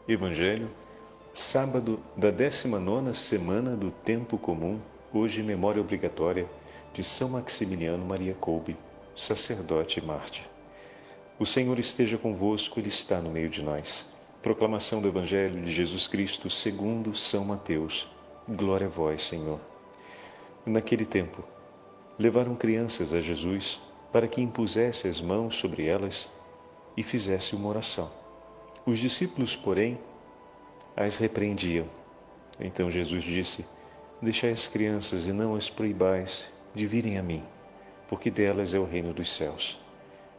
Evangelho, sábado da 19ª semana do Tempo Comum, hoje memória obrigatória de São Maximiliano Maria Kolbe, sacerdote e mártir. O Senhor esteja convosco, Ele está no meio de nós. Proclamação do Evangelho de Jesus Cristo segundo São Mateus. Glória a vós, Senhor. Naquele tempo, levaram crianças a Jesus para que impusesse as mãos sobre elas e fizesse uma oração. Os discípulos, porém, as repreendiam. Então Jesus disse: deixai as crianças e não as proibais de virem a mim, porque delas é o reino dos céus.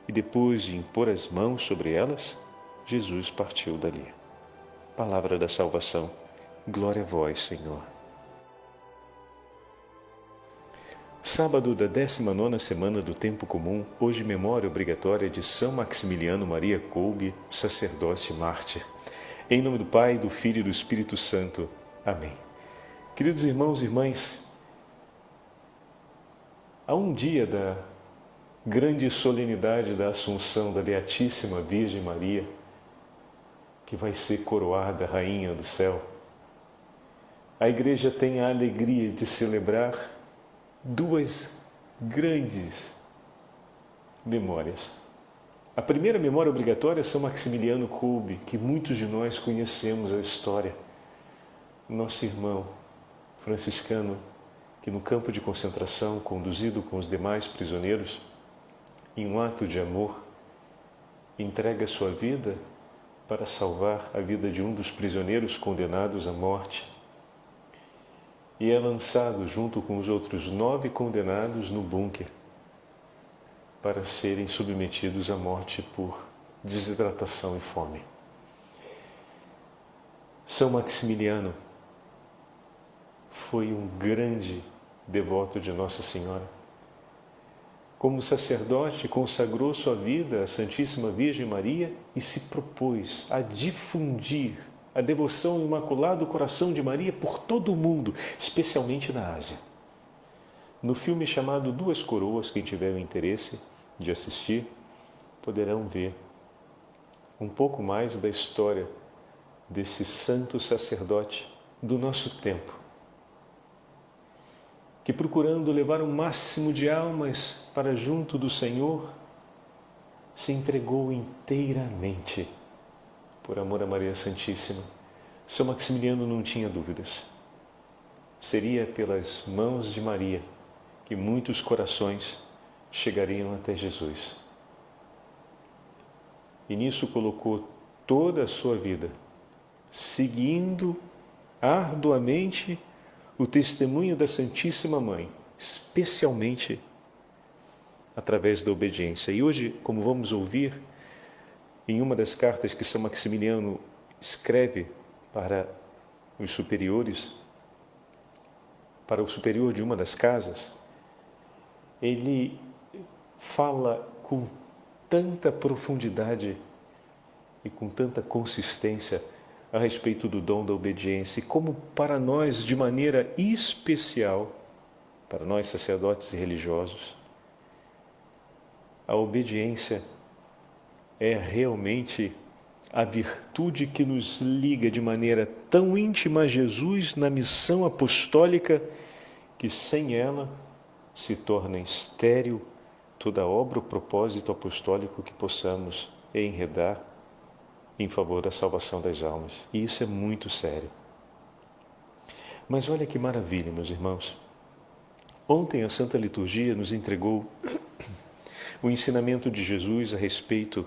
E depois de impor as mãos sobre elas, Jesus partiu dali. Palavra da salvação. Glória a vós, Senhor. Sábado da 19ª semana do Tempo Comum, hoje memória obrigatória de São Maximiliano Maria Kolbe, sacerdote e mártir. Em nome do Pai, do Filho e do Espírito Santo. Amém. Queridos irmãos e irmãs, há um dia da grande solenidade da Assunção da Beatíssima Virgem Maria, que vai ser coroada Rainha do Céu. A Igreja tem a alegria de celebrar duas grandes memórias. A primeira memória obrigatória é São Maximiliano Kolbe, que muitos de nós conhecemos a história. Nosso irmão franciscano, que no campo de concentração, conduzido com os demais prisioneiros, em um ato de amor, entrega sua vida para salvar a vida de um dos prisioneiros condenados à morte. E é lançado junto com os outros 9 condenados no bunker para serem submetidos à morte por desidratação e fome. São Maximiliano foi um grande devoto de Nossa Senhora. Como sacerdote, consagrou sua vida à Santíssima Virgem Maria e se propôs a difundir a devoção ao Imaculado Coração de Maria por todo o mundo, especialmente na Ásia. No filme chamado Duas Coroas, quem tiver o interesse de assistir, poderão ver um pouco mais da história desse santo sacerdote do nosso tempo, que procurando levar o máximo de almas para junto do Senhor, se entregou inteiramente por amor a Maria Santíssima. São Maximiliano não tinha dúvidas. Seria pelas mãos de Maria que muitos corações chegariam até Jesus. E nisso colocou toda a sua vida, seguindo arduamente o testemunho da Santíssima Mãe, especialmente através da obediência. E hoje, como vamos ouvir, em uma das cartas que São Maximiliano escreve para os superiores, para o superior de uma das casas, ele fala com tanta profundidade e com tanta consistência a respeito do dom da obediência, e como para nós, de maneira especial, para nós sacerdotes e religiosos, a obediência é realmente a virtude que nos liga de maneira tão íntima a Jesus na missão apostólica, que sem ela se torna estéril toda obra ou propósito apostólico que possamos enredar em favor da salvação das almas. E isso é muito sério. Mas olha que maravilha, meus irmãos. Ontem a Santa Liturgia nos entregou o ensinamento de Jesus a respeito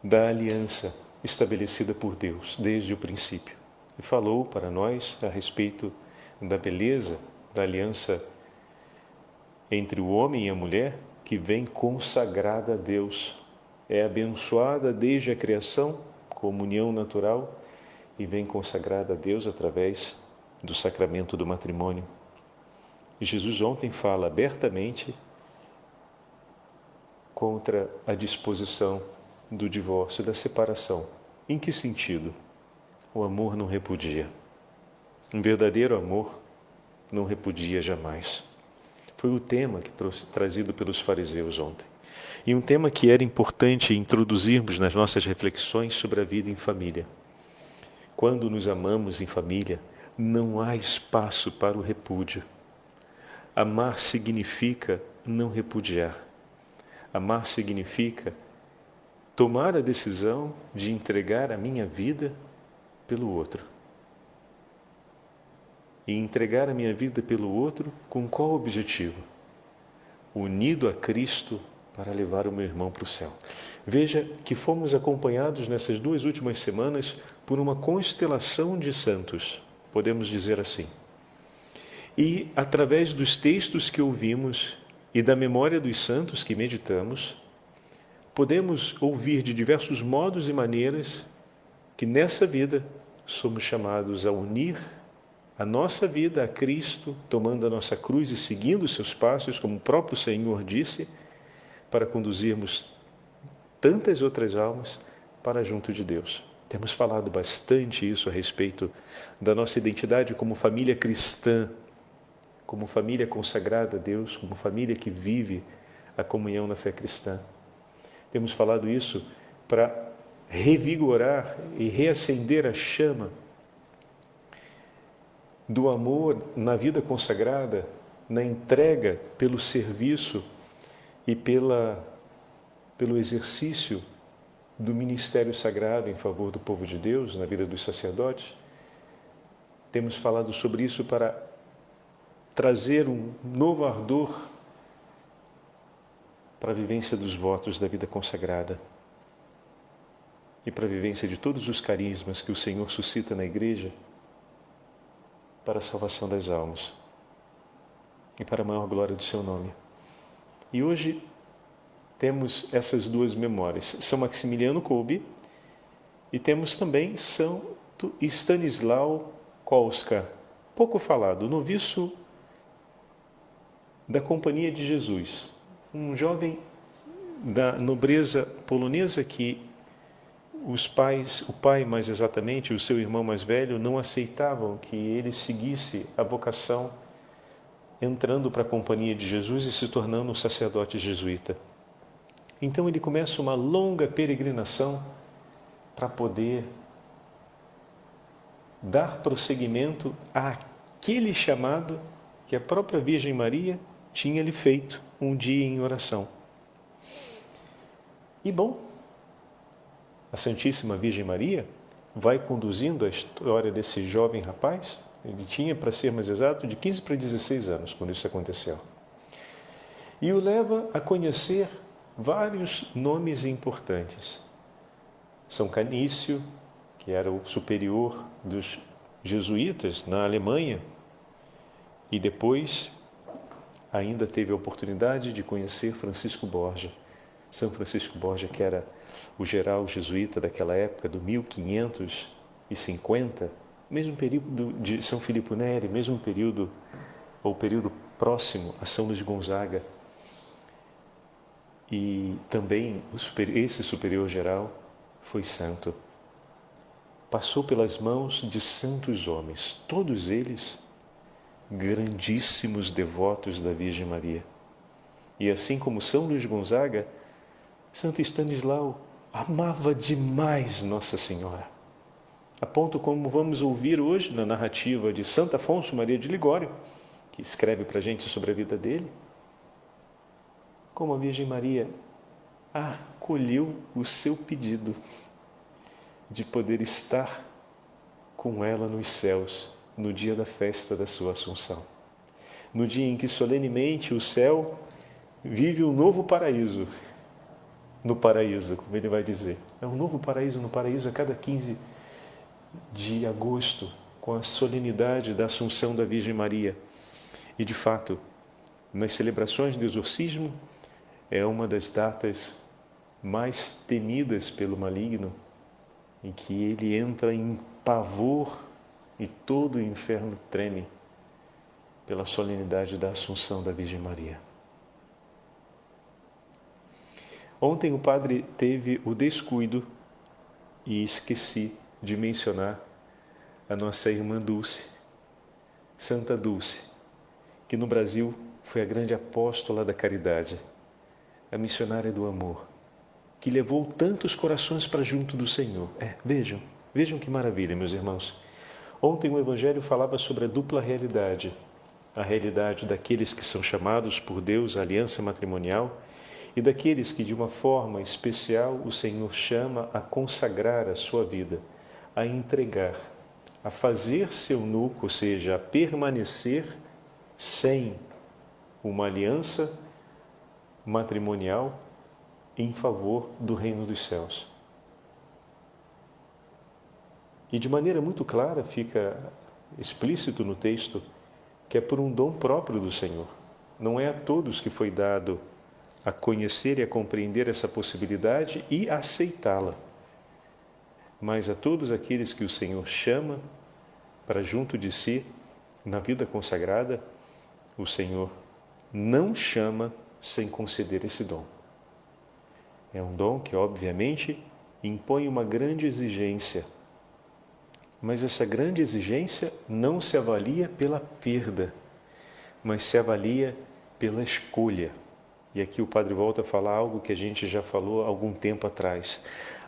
da aliança estabelecida por Deus desde o princípio. E falou para nós a respeito da beleza da aliança entre o homem e a mulher, que vem consagrada a Deus. É abençoada desde a criação, como união natural, e vem consagrada a Deus através do sacramento do matrimônio. E Jesus ontem fala abertamente contra a disposição do divórcio, da separação. Em que sentido? O amor não repudia. Um verdadeiro amor não repudia jamais. Foi o tema que trazido pelos fariseus ontem. E um tema que era importante introduzirmos nas nossas reflexões sobre a vida em família. quando nos amamos em família, não há espaço para o repúdio. Amar significa não repudiar. Amar significa tomar a decisão de entregar a minha vida pelo outro. E entregar a minha vida pelo outro com qual objetivo? Unido a Cristo para levar o meu irmão para o céu. Veja que fomos acompanhados nessas 2 últimas semanas por uma constelação de santos, podemos dizer assim. E através dos textos que ouvimos e da memória dos santos que meditamos, podemos ouvir de diversos modos e maneiras que nessa vida somos chamados a unir a nossa vida a Cristo, tomando a nossa cruz e seguindo os seus passos, como o próprio Senhor disse, para conduzirmos tantas outras almas para junto de Deus. Temos falado bastante isso a respeito da nossa identidade como família cristã, como família consagrada a Deus, como família que vive a comunhão na fé cristã. Temos falado isso para revigorar e reacender a chama do amor na vida consagrada, na entrega pelo serviço e pelo exercício do ministério sagrado em favor do povo de Deus, na vida dos sacerdotes. Temos falado sobre isso para trazer um novo ardor para a vivência dos votos da vida consagrada e para a vivência de todos os carismas que o Senhor suscita na igreja para a salvação das almas e para a maior glória do seu nome. E hoje temos essas 2 memórias, São Maximiliano Kolbe e temos também Santo Stanislau Kolbe, pouco falado, noviço da Companhia de Jesus, um jovem da nobreza polonesa que o pai mais exatamente, o seu irmão mais velho, não aceitavam que ele seguisse a vocação entrando para a Companhia de Jesus e se tornando um sacerdote jesuíta. Então ele começa uma longa peregrinação para poder dar prosseguimento àquele chamado que a própria Virgem Maria tinha lhe feito um dia em oração. E bom, a Santíssima Virgem Maria vai conduzindo a história desse jovem rapaz. Ele tinha, para ser mais exato, de 15 para 16 anos quando isso aconteceu. E o leva a conhecer vários nomes importantes. São Canício, que era o superior dos jesuítas na Alemanha, e depois ainda teve a oportunidade de conhecer Francisco Borgia. São Francisco Borgia, que era o geral jesuíta daquela época, do 1550, mesmo período de São Filippo Neri, mesmo período, ou período próximo a São Luís Gonzaga. E também esse superior geral foi santo. Passou pelas mãos de santos homens, todos eles grandíssimos devotos da Virgem Maria. E assim como São Luís Gonzaga, Santo Stanislau amava demais Nossa Senhora, a ponto como vamos ouvir hoje na narrativa de Santo Afonso Maria de Ligório, que escreve para a gente sobre a vida dele, como a Virgem Maria acolheu o seu pedido de poder estar com ela nos céus no dia da festa da sua Assunção, no dia em que solenemente o céu vive um novo paraíso, no paraíso, como ele vai dizer. É um novo paraíso no paraíso a cada 15 de agosto, com a solenidade da Assunção da Virgem Maria. E, de fato, nas celebrações do exorcismo, é uma das datas mais temidas pelo maligno, em que ele entra em pavor e todo o inferno treme pela solenidade da Assunção da Virgem Maria. Ontem o padre teve o descuido, e esqueci de mencionar, a nossa irmã Dulce, Santa Dulce, que no Brasil foi a grande apóstola da caridade, a missionária do amor, que levou tantos corações para junto do Senhor. Vejam, Vejam que maravilha, meus irmãos. Ontem o Evangelho falava sobre a dupla realidade. A realidade daqueles que são chamados por Deus à aliança matrimonial e daqueles que, de uma forma especial, o Senhor chama a consagrar a sua vida, a entregar, a fazer-se eunuco, ou seja, a permanecer sem uma aliança matrimonial em favor do reino dos céus. E de maneira muito clara fica explícito no texto que é por um dom próprio do Senhor. Não é a todos que foi dado a conhecer e a compreender essa possibilidade e a aceitá-la, mas a todos aqueles que o Senhor chama para junto de si, na vida consagrada, o Senhor não chama sem conceder esse dom. É um dom que, obviamente, impõe uma grande exigência, mas essa grande exigência não se avalia pela perda, mas se avalia pela escolha. E aqui o Padre volta a falar algo que a gente já falou há algum tempo atrás.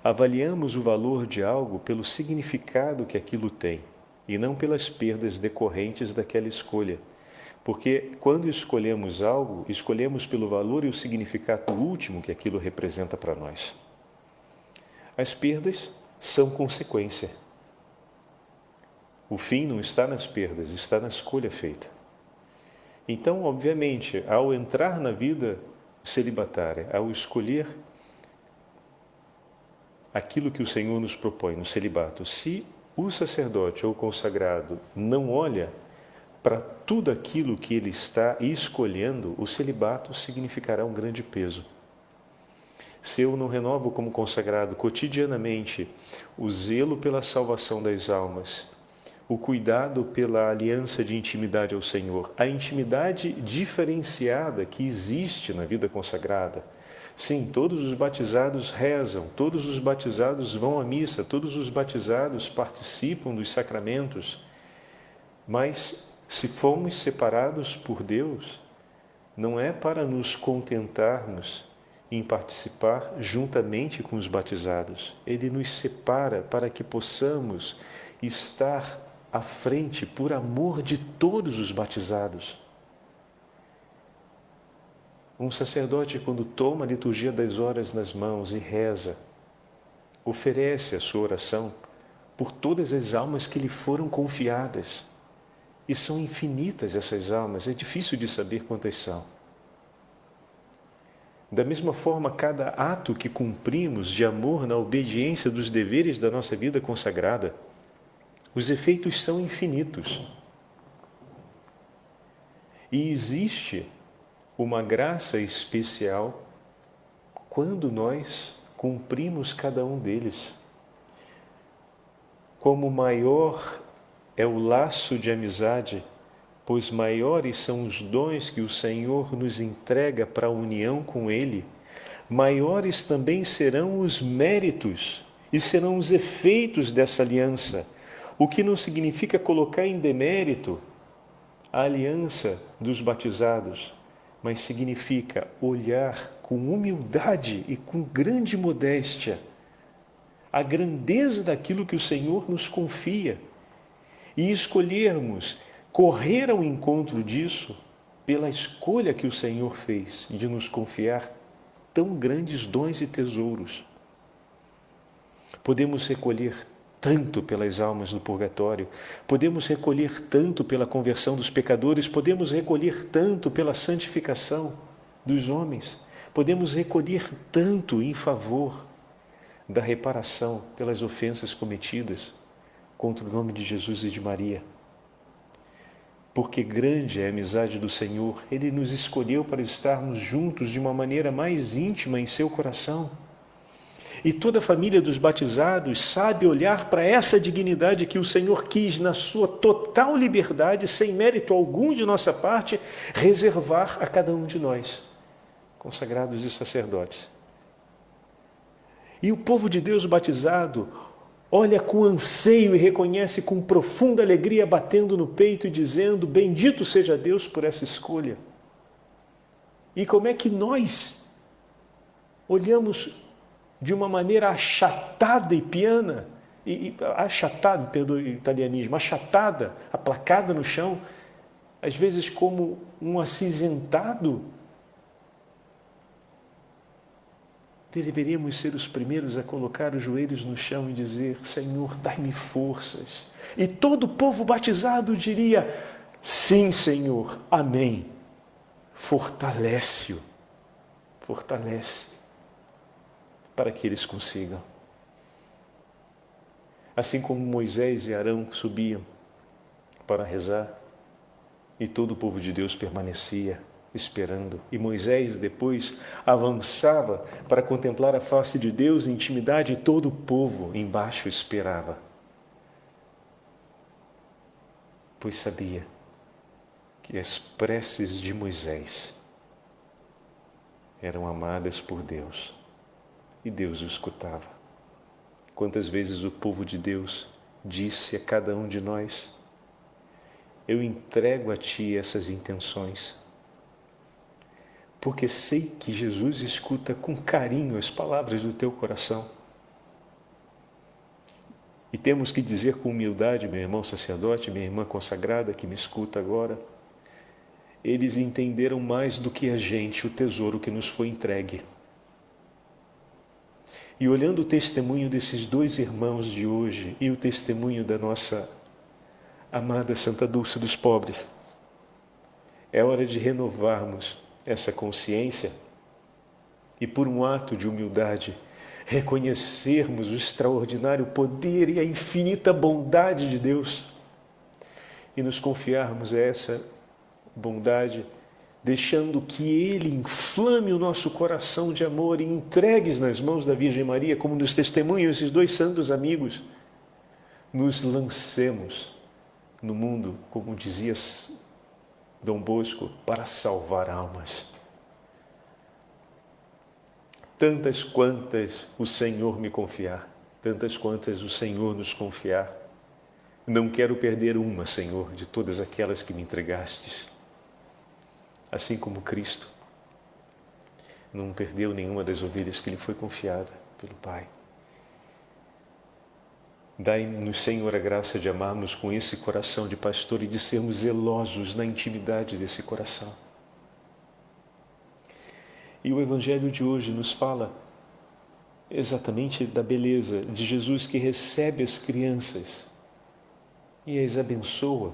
Avaliamos o valor de algo pelo significado que aquilo tem, e não pelas perdas decorrentes daquela escolha. Porque quando escolhemos algo, escolhemos pelo valor e o significado último que aquilo representa para nós. As perdas são consequência. O fim não está nas perdas, está na escolha feita. Então, obviamente, ao entrar na vida celibatária, ao escolher aquilo que o Senhor nos propõe no celibato, se o sacerdote ou consagrado não olha para tudo aquilo que ele está escolhendo, o celibato significará um grande peso. Se eu não renovo como consagrado cotidianamente o zelo pela salvação das almas, o cuidado pela aliança de intimidade ao Senhor, a intimidade diferenciada que existe na vida consagrada. Sim, todos os batizados rezam, todos os batizados vão à missa, todos os batizados participam dos sacramentos, mas se fomos separados por Deus, não é para nos contentarmos em participar juntamente com os batizados. Ele nos separa para que possamos estar à frente por amor de todos os batizados. Um sacerdote, quando toma a liturgia das horas nas mãos e reza, oferece a sua oração por todas as almas que lhe foram confiadas. E são infinitas essas almas, é difícil de saber quantas são. Da mesma forma, cada ato que cumprimos de amor na obediência dos deveres da nossa vida consagrada, os efeitos são infinitos. E existe uma graça especial quando nós cumprimos cada um deles. Como maior é o laço de amizade, pois maiores são os dons que o Senhor nos entrega para a união com Ele, maiores também serão os méritos e serão os efeitos dessa aliança, o que não significa colocar em demérito a aliança dos batizados, mas significa olhar com humildade e com grande modéstia a grandeza daquilo que o Senhor nos confia e escolhermos correr ao encontro disso pela escolha que o Senhor fez de nos confiar tão grandes dons e tesouros. Podemos recolher tanto pelas almas do purgatório, podemos recolher tanto pela conversão dos pecadores, podemos recolher tanto pela santificação dos homens, podemos recolher tanto em favor da reparação pelas ofensas cometidas contra o nome de Jesus e de Maria. Porque grande é a amizade do Senhor, Ele nos escolheu para estarmos juntos de uma maneira mais íntima em seu coração. E toda a família dos batizados sabe olhar para essa dignidade que o Senhor quis, na sua total liberdade, sem mérito algum de nossa parte, reservar a cada um de nós, consagrados e sacerdotes. E o povo de Deus batizado olha com anseio e reconhece com profunda alegria, batendo no peito e dizendo: bendito seja Deus por essa escolha. E como é que nós olhamos de uma maneira achatada e piana e achatada, perdoe o italianismo, achatada, aplacada no chão, às vezes como um acinzentado. Deveríamos ser os primeiros a colocar os joelhos no chão e dizer: Senhor, dai-me forças. E todo o povo batizado diria: sim, Senhor, amém. Fortalece-o, fortalece, para que eles consigam. Assim como Moisés e Arão subiam para rezar, e todo o povo de Deus permanecia esperando, e Moisés depois avançava para contemplar a face de Deus em intimidade, e todo o povo embaixo esperava, pois sabia que as preces de Moisés eram amadas por Deus e Deus o escutava. Quantas vezes o povo de Deus disse a cada um de nós: eu entrego a Ti essas intenções, porque sei que Jesus escuta com carinho as palavras do teu coração. E temos que dizer com humildade, meu irmão sacerdote, minha irmã consagrada que me escuta agora, eles entenderam mais do que a gente o tesouro que nos foi entregue. E olhando o testemunho desses dois irmãos de hoje e o testemunho da nossa amada Santa Dulce dos Pobres, é hora de renovarmos essa consciência e, por um ato de humildade, reconhecermos o extraordinário poder e a infinita bondade de Deus e nos confiarmos a essa bondade, deixando que Ele inflame o nosso coração de amor e entregues nas mãos da Virgem Maria, como nos testemunham esses dois santos amigos, nos lancemos no mundo, como dizia Dom Bosco, para salvar almas. Tantas quantas o Senhor me confiar, tantas quantas o Senhor nos confiar, não quero perder uma, Senhor, de todas aquelas que me entregastes. Assim como Cristo não perdeu nenhuma das ovelhas que lhe foi confiada pelo Pai. Dai-nos, Senhor, a graça de amarmos com esse coração de pastor e de sermos zelosos na intimidade desse coração. E o Evangelho de hoje nos fala exatamente da beleza de Jesus, que recebe as crianças e as abençoa.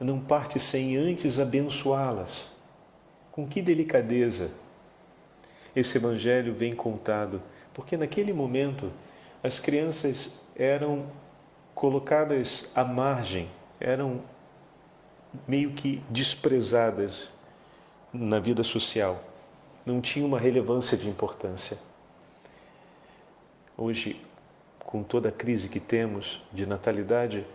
Não parte sem antes abençoá-las. Com que delicadeza esse Evangelho vem contado, porque naquele momento as crianças eram colocadas à margem, eram meio que desprezadas na vida social, não tinham uma relevância de importância. Hoje, com toda a crise que temos de natalidade,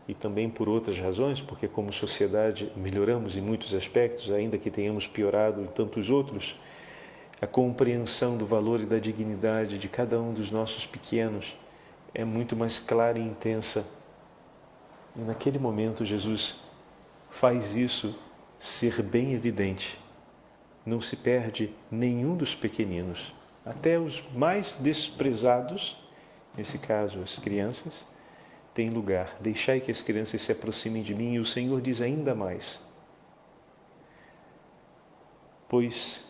e também por outras razões, porque como sociedade melhoramos em muitos aspectos, ainda que tenhamos piorado em tantos outros, a compreensão do valor e da dignidade de cada um dos nossos pequenos é muito mais clara e intensa. E naquele momento Jesus faz isso ser bem evidente. Não se perde nenhum dos pequeninos, até os mais desprezados, nesse caso as crianças, tem lugar. Deixai que as crianças se aproximem de mim. E o Senhor diz ainda mais: pois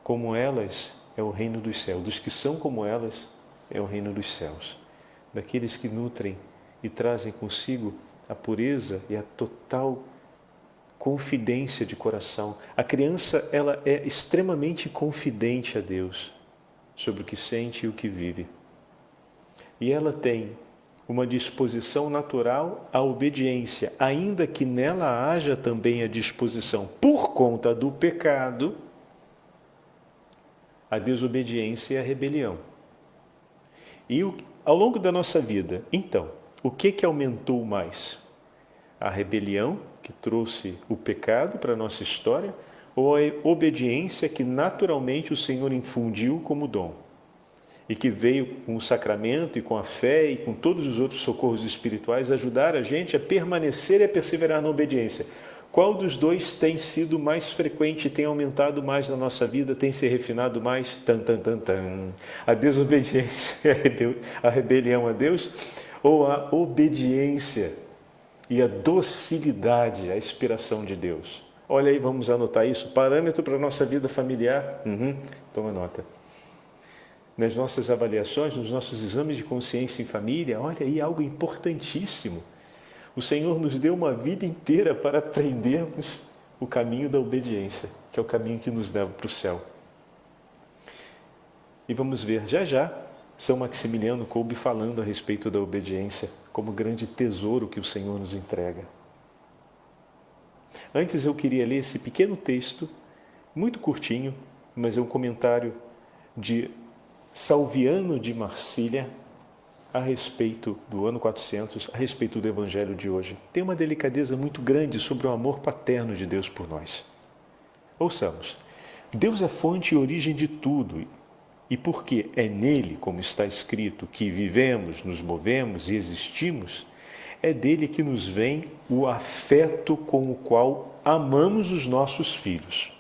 como elas é o reino dos céus, dos que são como elas é o reino dos céus, daqueles que nutrem e trazem consigo a pureza e a total confidência de coração. A criança, ela é extremamente confidente a Deus sobre o que sente e o que vive. E ela tem uma disposição natural à obediência, ainda que nela haja também a disposição, por conta do pecado, a desobediência e a rebelião. E ao longo da nossa vida, então, o que aumentou mais? A rebelião, que trouxe o pecado para a nossa história, ou a obediência que naturalmente o Senhor infundiu como dom? E que veio com o sacramento e com a fé e com todos os outros socorros espirituais ajudar a gente a permanecer e a perseverar na obediência. Qual dos dois tem sido mais frequente, tem aumentado mais na nossa vida, tem se refinado mais? Tan, tan, tan, tan. A desobediência, a rebelião a Deus, ou a obediência e a docilidade à inspiração de Deus? Olha aí, vamos anotar isso. Parâmetro para a nossa vida familiar. Toma nota. Nas nossas avaliações, nos nossos exames de consciência em família, olha aí algo importantíssimo. O Senhor nos deu uma vida inteira para aprendermos o caminho da obediência, que é o caminho que nos leva para o céu. E vamos ver já já São Maximiliano Kolbe falando a respeito da obediência como grande tesouro que o Senhor nos entrega. Antes eu queria ler esse pequeno texto, muito curtinho, mas é um comentário de Salviano de Marcília a respeito do ano 400, a respeito do Evangelho de hoje. Tem uma delicadeza muito grande sobre o amor paterno de Deus por nós. Ouçamos. Deus é fonte e origem de tudo, e porque é nele, como está escrito, que vivemos, nos movemos e existimos, é dele que nos vem o afeto com o qual amamos os nossos filhos.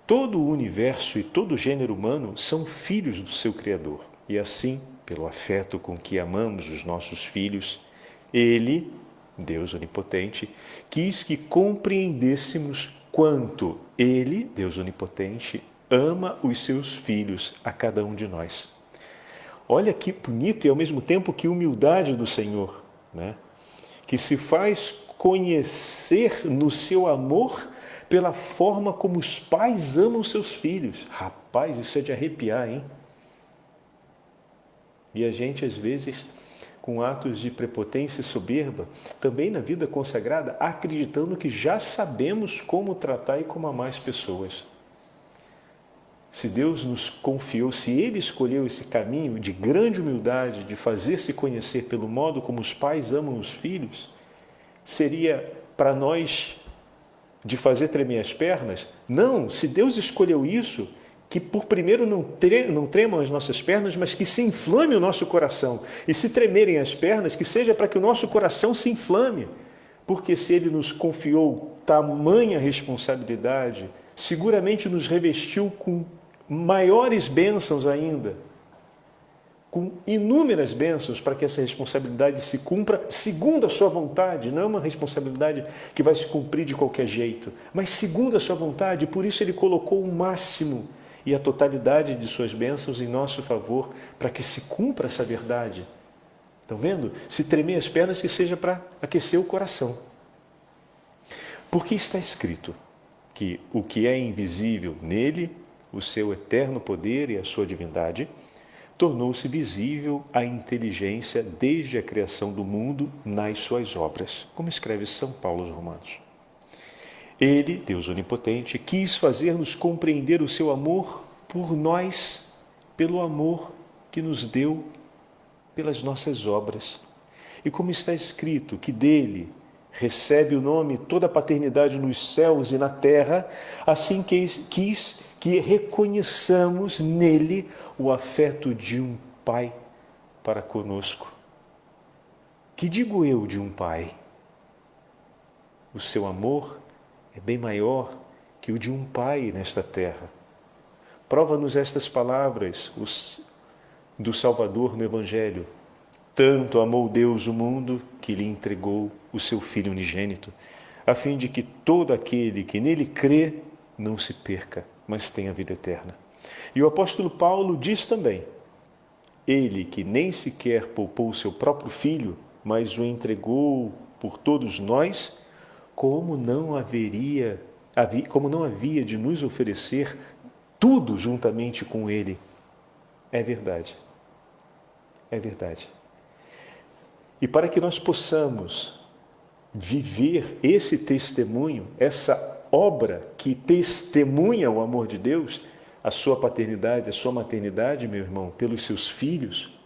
Todo o universo e todo o gênero humano são filhos do seu Criador. E assim, pelo afeto com que amamos os nossos filhos, Ele, Deus Onipotente, quis que compreendêssemos quanto Ele, Deus Onipotente, ama os seus filhos, a cada um de nós. Olha que bonito e ao mesmo tempo que humildade do Senhor, né? Que se faz conhecer no seu amor pela forma como os pais amam seus filhos. Rapaz, isso é de arrepiar, hein? E a gente, às vezes, com atos de prepotência e soberba, também na vida consagrada, acreditando que já sabemos como tratar e como amar as pessoas. Se Deus nos confiou, se Ele escolheu esse caminho de grande humildade, de fazer-se conhecer pelo modo como os pais amam os filhos, seria para nós de fazer tremer as pernas? Não, se Deus escolheu isso, que por primeiro não tremam as nossas pernas, mas que se inflame o nosso coração. E se tremerem as pernas, que seja para que o nosso coração se inflame. Porque se Ele nos confiou tamanha responsabilidade, seguramente nos revestiu com maiores bênçãos ainda, com inúmeras bênçãos para que essa responsabilidade se cumpra segundo a sua vontade. Não é uma responsabilidade que vai se cumprir de qualquer jeito, mas segundo a sua vontade. Por isso Ele colocou o máximo e a totalidade de suas bênçãos em nosso favor, para que se cumpra essa verdade. Estão vendo? Se tremer as pernas, que seja para aquecer o coração. Porque está escrito que o que é invisível nele, o seu eterno poder e a sua divindade, tornou-se visível à inteligência desde a criação do mundo nas suas obras, como escreve São Paulo aos Romanos. Ele, Deus Onipotente, quis fazer-nos compreender o seu amor por nós, pelo amor que nos deu pelas nossas obras. E como está escrito que dele recebe o nome toda a paternidade nos céus e na terra, assim quis que reconheçamos nele o afeto de um pai para conosco. Que digo eu de um pai? O seu amor é bem maior que o de um pai nesta terra. Prova-nos estas palavras do Salvador no Evangelho. Tanto amou Deus o mundo que lhe entregou o seu Filho unigênito, a fim de que todo aquele que nele crê não se perca, mas tenha vida eterna. E o apóstolo Paulo diz também, ele que nem sequer poupou o seu próprio Filho, mas o entregou por todos nós, como não havia de nos oferecer tudo juntamente com Ele. É verdade. É verdade. E para que nós possamos viver esse testemunho, essa obra que testemunha o amor de Deus, a sua paternidade, a sua maternidade, meu irmão, pelos seus filhos,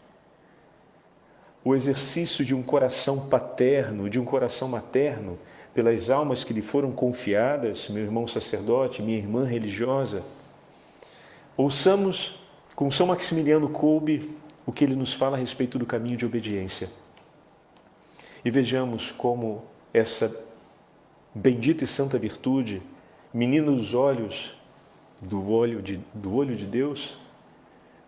o exercício de um coração paterno, de um coração materno, pelas almas que lhe foram confiadas, meu irmão sacerdote, minha irmã religiosa. Ouçamos com São Maximiliano Kolbe o que ele nos fala a respeito do caminho de obediência. E vejamos como essa bendita e santa virtude, menina dos olhos do olho de Deus,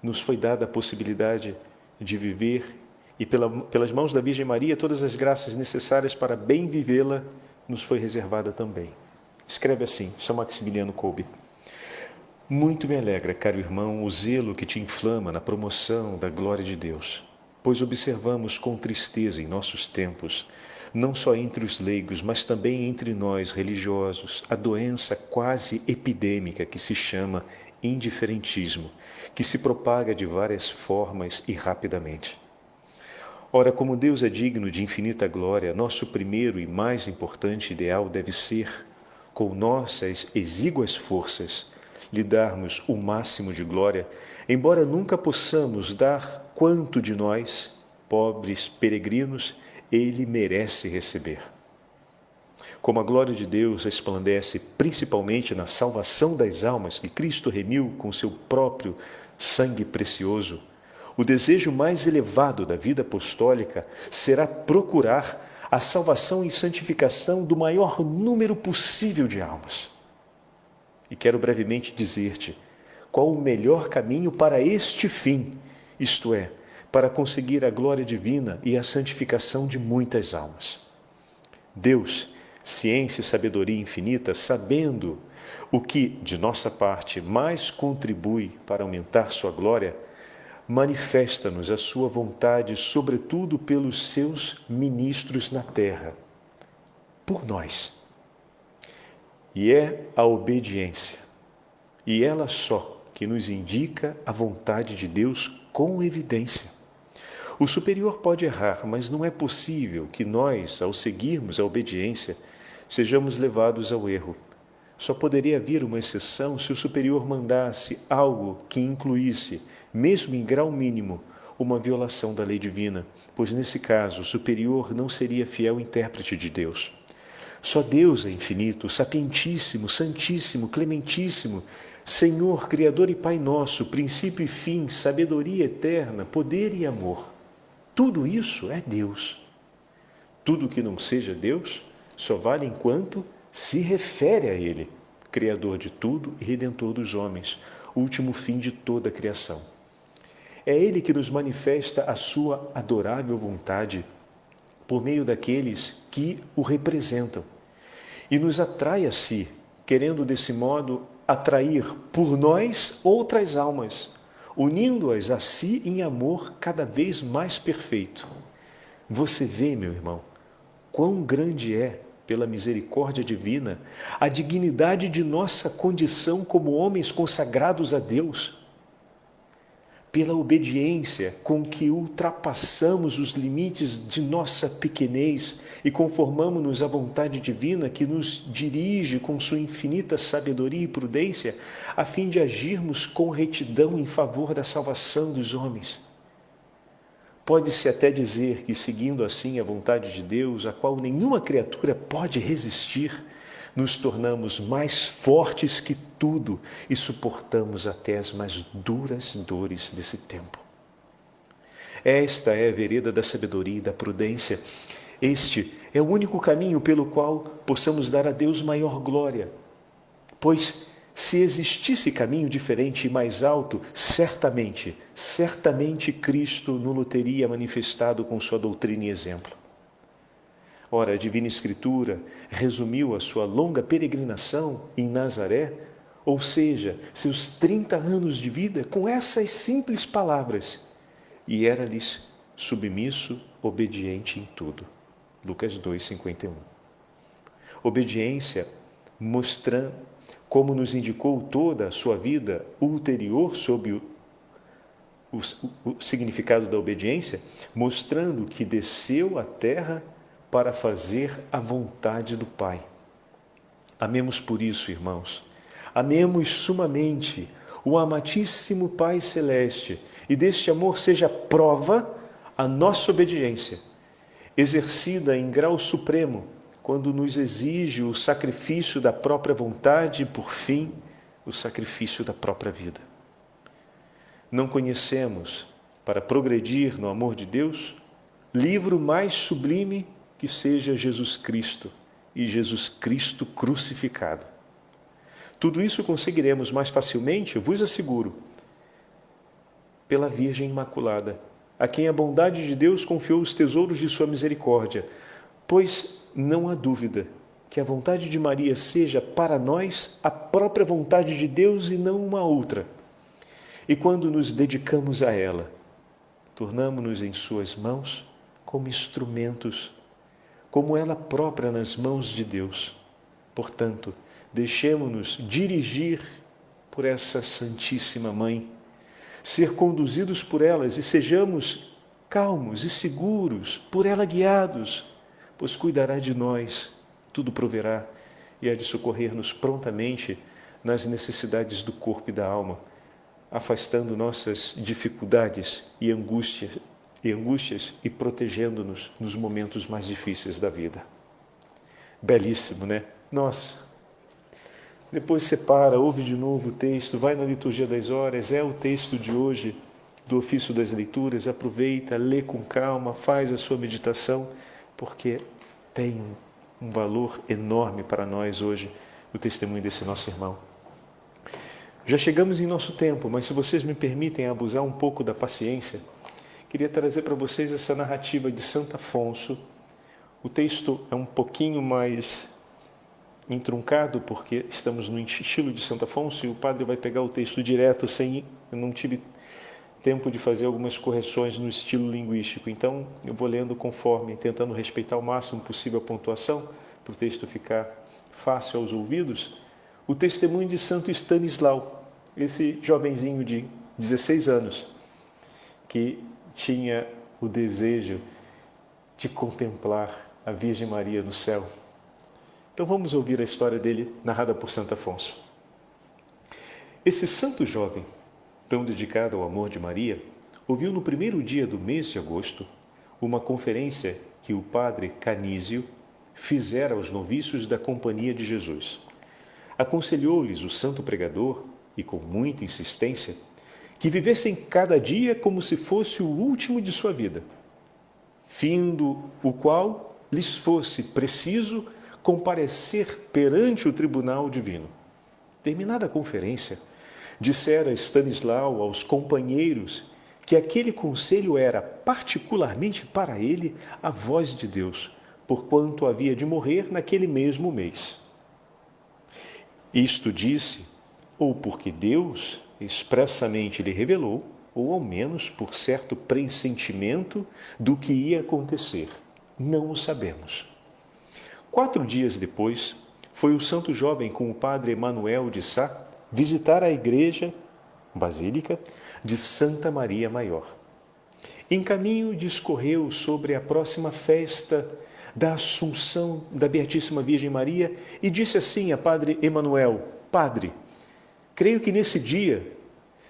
nos foi dada a possibilidade de viver e pelas mãos da Virgem Maria todas as graças necessárias para bem vivê-la nos foi reservada também. Escreve assim, São Maximiliano Kolbe: muito me alegra, caro irmão, o zelo que te inflama na promoção da glória de Deus, pois observamos com tristeza em nossos tempos, não só entre os leigos, mas também entre nós religiosos, a doença quase epidêmica que se chama indiferentismo, que se propaga de várias formas e rapidamente. Ora, como Deus é digno de infinita glória, nosso primeiro e mais importante ideal deve ser, com nossas exíguas forças, lhe darmos o máximo de glória, embora nunca possamos dar quanto de nós, pobres peregrinos, ele merece receber. Como a glória de Deus resplandece principalmente na salvação das almas que Cristo remiu com seu próprio sangue precioso, o desejo mais elevado da vida apostólica será procurar a salvação e santificação do maior número possível de almas. E quero brevemente dizer-te qual o melhor caminho para este fim, isto é, para conseguir a glória divina e a santificação de muitas almas. Deus, ciência e sabedoria infinita, sabendo o que, de nossa parte, mais contribui para aumentar sua glória, manifesta-nos a sua vontade, sobretudo pelos seus ministros na terra, por nós. E é a obediência, e ela só, que nos indica a vontade de Deus com evidência. O superior pode errar, mas não é possível que nós, ao seguirmos a obediência, sejamos levados ao erro. Só poderia haver uma exceção se o superior mandasse algo que incluísse, mesmo em grau mínimo, uma violação da lei divina, pois nesse caso o superior não seria fiel intérprete de Deus. Só Deus é infinito, sapientíssimo, santíssimo, clementíssimo, Senhor, Criador e Pai nosso, princípio e fim, sabedoria eterna, poder e amor. Tudo isso é Deus. Tudo que não seja Deus só vale enquanto se refere a Ele, Criador de tudo e Redentor dos homens, último fim de toda a criação. É Ele que nos manifesta a sua adorável vontade por meio daqueles que o representam e nos atrai a si, querendo desse modo atrair por nós outras almas, unindo-as a si em amor cada vez mais perfeito. Você vê, meu irmão, quão grande é, pela misericórdia divina, a dignidade de nossa condição como homens consagrados a Deus. Pela obediência com que ultrapassamos os limites de nossa pequenez e conformamos-nos à vontade divina que nos dirige com sua infinita sabedoria e prudência, a fim de agirmos com retidão em favor da salvação dos homens. Pode-se até dizer que, seguindo assim a vontade de Deus, a qual nenhuma criatura pode resistir, nos tornamos mais fortes que tudo e suportamos até as mais duras dores desse tempo. Esta é a vereda da sabedoria e da prudência. Este é o único caminho pelo qual possamos dar a Deus maior glória. Pois, se existisse caminho diferente e mais alto, certamente Cristo nulo teria manifestado com sua doutrina e exemplo. Ora, a Divina Escritura resumiu a sua longa peregrinação em Nazaré, ou seja, seus 30 anos de vida, com essas simples palavras: e era-lhes submisso, obediente em tudo. Lucas 2:51. Obediência, mostrando, como nos indicou toda a sua vida ulterior sob o significado da obediência, mostrando que desceu à terra para fazer a vontade do Pai. Amemos por isso, irmãos. Amemos sumamente o amatíssimo Pai Celeste e deste amor seja prova a nossa obediência, exercida em grau supremo, quando nos exige o sacrifício da própria vontade e, por fim, o sacrifício da própria vida. Não conhecemos, para progredir no amor de Deus, livro mais sublime que seja Jesus Cristo e Jesus Cristo crucificado. Tudo isso conseguiremos mais facilmente, eu vos asseguro, pela Virgem Imaculada, a quem a bondade de Deus confiou os tesouros de sua misericórdia, pois não há dúvida que a vontade de Maria seja para nós a própria vontade de Deus e não uma outra. E quando nos dedicamos a ela, tornamo-nos em suas mãos como instrumentos, como ela própria nas mãos de Deus. Portanto, deixemo-nos dirigir por essa Santíssima Mãe, ser conduzidos por elas e sejamos calmos e seguros, por ela guiados, pois cuidará de nós, tudo proverá e há de socorrer-nos prontamente nas necessidades do corpo e da alma, afastando nossas dificuldades e angústias e protegendo-nos nos momentos mais difíceis da vida. Belíssimo, né? Nossa! Depois separa, ouve de novo o texto, vai na liturgia das horas, é o texto de hoje do ofício das leituras, aproveita, lê com calma, faz a sua meditação, porque tem um valor enorme para nós hoje o testemunho desse nosso irmão. Já chegamos em nosso tempo, mas se vocês me permitem abusar um pouco da paciência, queria trazer para vocês essa narrativa de Santo Afonso. O texto é um pouquinho mais entruncado, porque estamos no estilo de Santo Afonso e o padre vai pegar o texto direto eu não tive tempo de fazer algumas correções no estilo linguístico. Então, eu vou lendo conforme, tentando respeitar o máximo possível a pontuação, para o texto ficar fácil aos ouvidos. O testemunho de Santo Stanislau, esse jovenzinho de 16 anos, que tinha o desejo de contemplar a Virgem Maria no céu. Então vamos ouvir a história dele, narrada por Santo Afonso. Esse santo jovem, tão dedicado ao amor de Maria, ouviu no primeiro dia do mês de agosto uma conferência que o padre Canísio fizera aos noviços da Companhia de Jesus. Aconselhou-lhes o santo pregador, e com muita insistência, que vivessem cada dia como se fosse o último de sua vida, findo o qual lhes fosse preciso comparecer perante o tribunal divino. Terminada a conferência, dissera Stanislau aos companheiros que aquele conselho era particularmente para ele a voz de Deus, porquanto havia de morrer naquele mesmo mês. Isto disse, ou porque Deus expressamente lhe revelou, ou ao menos por certo pressentimento do que ia acontecer. Não o sabemos. 4 dias depois, foi o santo jovem com o padre Emanuel de Sá visitar a igreja, basílica, de Santa Maria Maior. Em caminho discorreu sobre a próxima festa da Assunção da Beatíssima Virgem Maria e disse assim a padre Emanuel: Padre, creio que nesse dia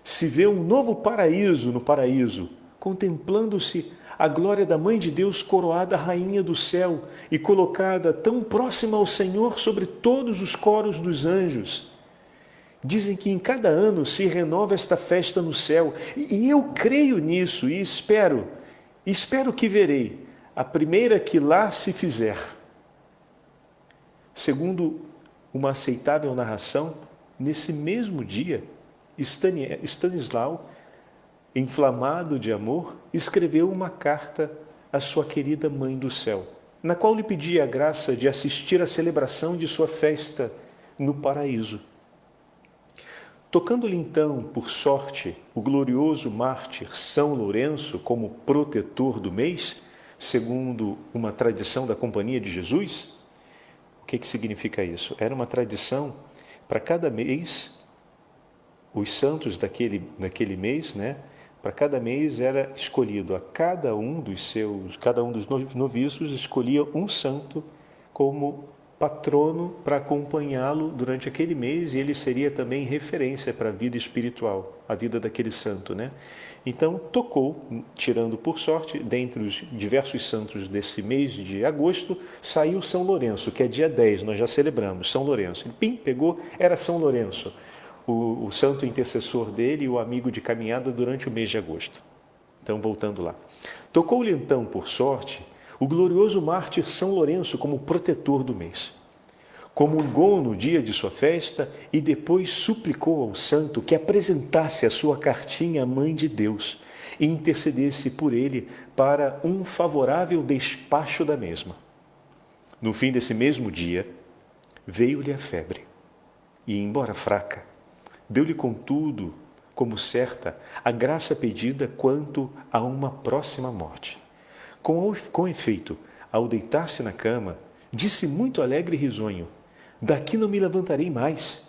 se vê um novo paraíso no paraíso, contemplando-se a glória da Mãe de Deus coroada Rainha do céu e colocada tão próxima ao Senhor sobre todos os coros dos anjos. Dizem que em cada ano se renova esta festa no céu, e eu creio nisso e espero que verei a primeira que lá se fizer. Segundo uma aceitável narração, nesse mesmo dia, Stanislau, inflamado de amor, escreveu uma carta à sua querida Mãe do Céu, na qual lhe pedia a graça de assistir à celebração de sua festa no paraíso. Tocando-lhe então, por sorte, o glorioso mártir São Lourenço como protetor do mês, segundo uma tradição da Companhia de Jesus, o que significa isso? Era uma tradição para cada mês, os santos naquele mês, né? Para cada mês era escolhido a cada um dos noviços escolhia um santo como patrono para acompanhá-lo durante aquele mês, e ele seria também referência para a vida espiritual, a vida daquele santo, né? Então tocou, tirando por sorte, dentre os diversos santos desse mês de agosto, saiu São Lourenço, que é dia 10, nós já celebramos, São Lourenço. Ele pegou, era São Lourenço, o santo intercessor dele e o amigo de caminhada durante o mês de agosto. Então, voltando lá. Tocou-lhe então, por sorte, o glorioso mártir São Lourenço como protetor do mês. Comungou no dia de sua festa e depois suplicou ao santo que apresentasse a sua cartinha à Mãe de Deus e intercedesse por ele para um favorável despacho da mesma. No fim desse mesmo dia, veio-lhe a febre e, embora fraca, deu-lhe contudo, como certa, a graça pedida quanto a uma próxima morte. Com efeito, ao deitar-se na cama, disse muito alegre e risonho: daqui não me levantarei mais.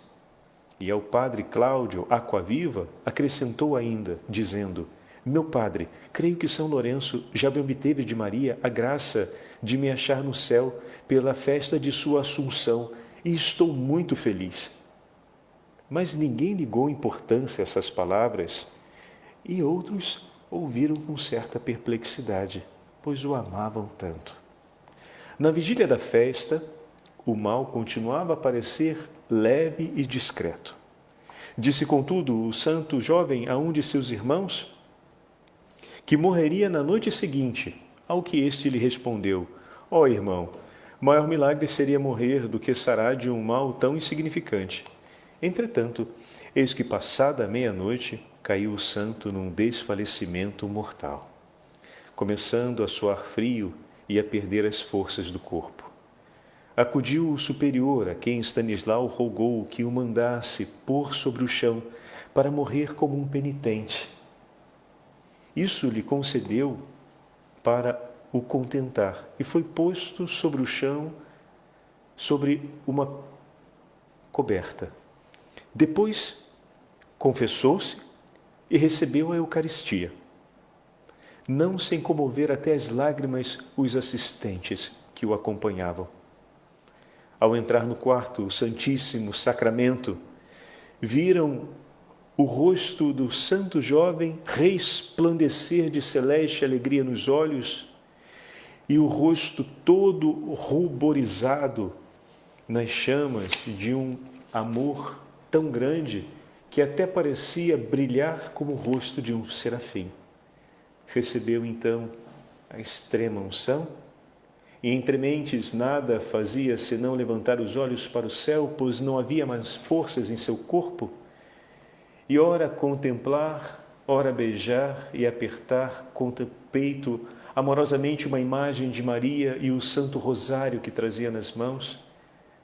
E ao padre Cláudio Aquaviva acrescentou ainda, dizendo: meu padre, creio que São Lourenço já me obteve de Maria a graça de me achar no céu pela festa de sua Assunção e estou muito feliz. Mas ninguém ligou importância a essas palavras e outros ouviram com certa perplexidade, pois o amavam tanto. Na vigília da festa, o mal continuava a parecer leve e discreto. Disse, contudo, o santo jovem a um de seus irmãos que morreria na noite seguinte, ao que este lhe respondeu: ó irmão, maior milagre seria morrer do que sarar de um mal tão insignificante. Entretanto, eis que passada a meia-noite, caiu o santo num desfalecimento mortal, começando a suar frio e a perder as forças do corpo. Acudiu o superior, a quem Stanislau rogou que o mandasse pôr sobre o chão para morrer como um penitente. Isso lhe concedeu para o contentar e foi posto sobre o chão, sobre uma coberta. Depois confessou-se e recebeu a Eucaristia. Não sem comover até as lágrimas os assistentes que o acompanhavam. Ao entrar no quarto, o Santíssimo Sacramento, viram o rosto do santo jovem resplandecer de celeste alegria nos olhos e o rosto todo ruborizado nas chamas de um amor tão grande que até parecia brilhar como o rosto de um serafim. Recebeu então a extrema unção e entre mentes nada fazia senão levantar os olhos para o céu, pois não havia mais forças em seu corpo, e ora contemplar, ora beijar e apertar contra o peito amorosamente uma imagem de Maria e o Santo Rosário que trazia nas mãos.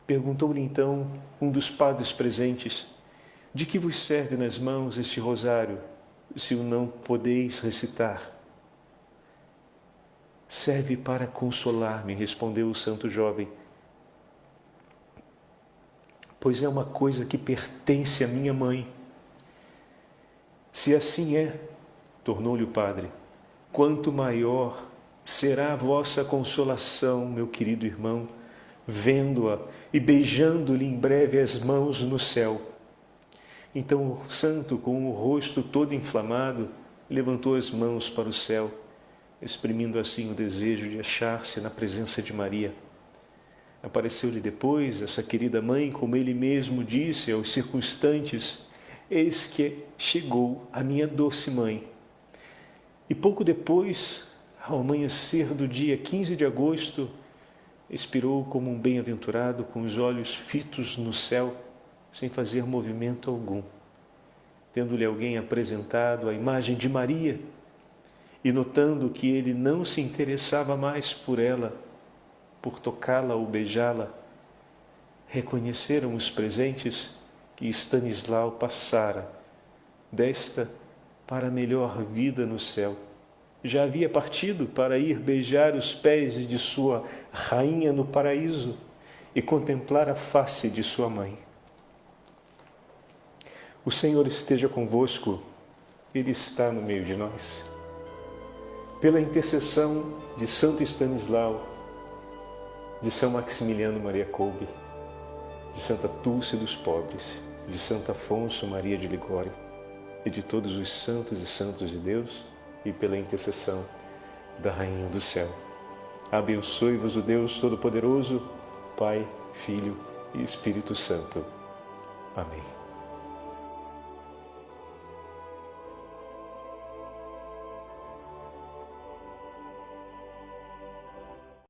Perguntou-lhe então um dos padres presentes: de que vos serve nas mãos este rosário, se o não podeis recitar? Serve para consolar-me, respondeu o santo jovem, pois é uma coisa que pertence à minha mãe. Se assim é, tornou-lhe o padre, quanto maior será a vossa consolação, meu querido irmão, vendo-a e beijando-lhe em breve as mãos no céu. Então o santo, com o rosto todo inflamado, levantou as mãos para o céu, exprimindo assim o desejo de achar-se na presença de Maria. Apareceu-lhe depois essa querida mãe, como ele mesmo disse aos circunstantes: eis que chegou a minha doce mãe. E pouco depois, ao amanhecer do dia 15 de agosto, expirou como um bem-aventurado, com os olhos fitos no céu, sem fazer movimento algum. Tendo-lhe alguém apresentado a imagem de Maria, e notando que ele não se interessava mais por ela, por tocá-la ou beijá-la, reconheceram os presentes que Stanislau passara desta para a melhor vida no céu. Já havia partido para ir beijar os pés de sua rainha no paraíso e contemplar a face de sua mãe. O Senhor esteja convosco, Ele está no meio de nós. Pela intercessão de Santo Stanislau, de São Maximiliano Maria Kolbe, de Santa Túlcia dos Pobres, de Santo Afonso Maria de Ligório e de todos os santos e santos de Deus, e pela intercessão da Rainha do Céu. Abençoe-vos o Deus Todo-Poderoso, Pai, Filho e Espírito Santo. Amém.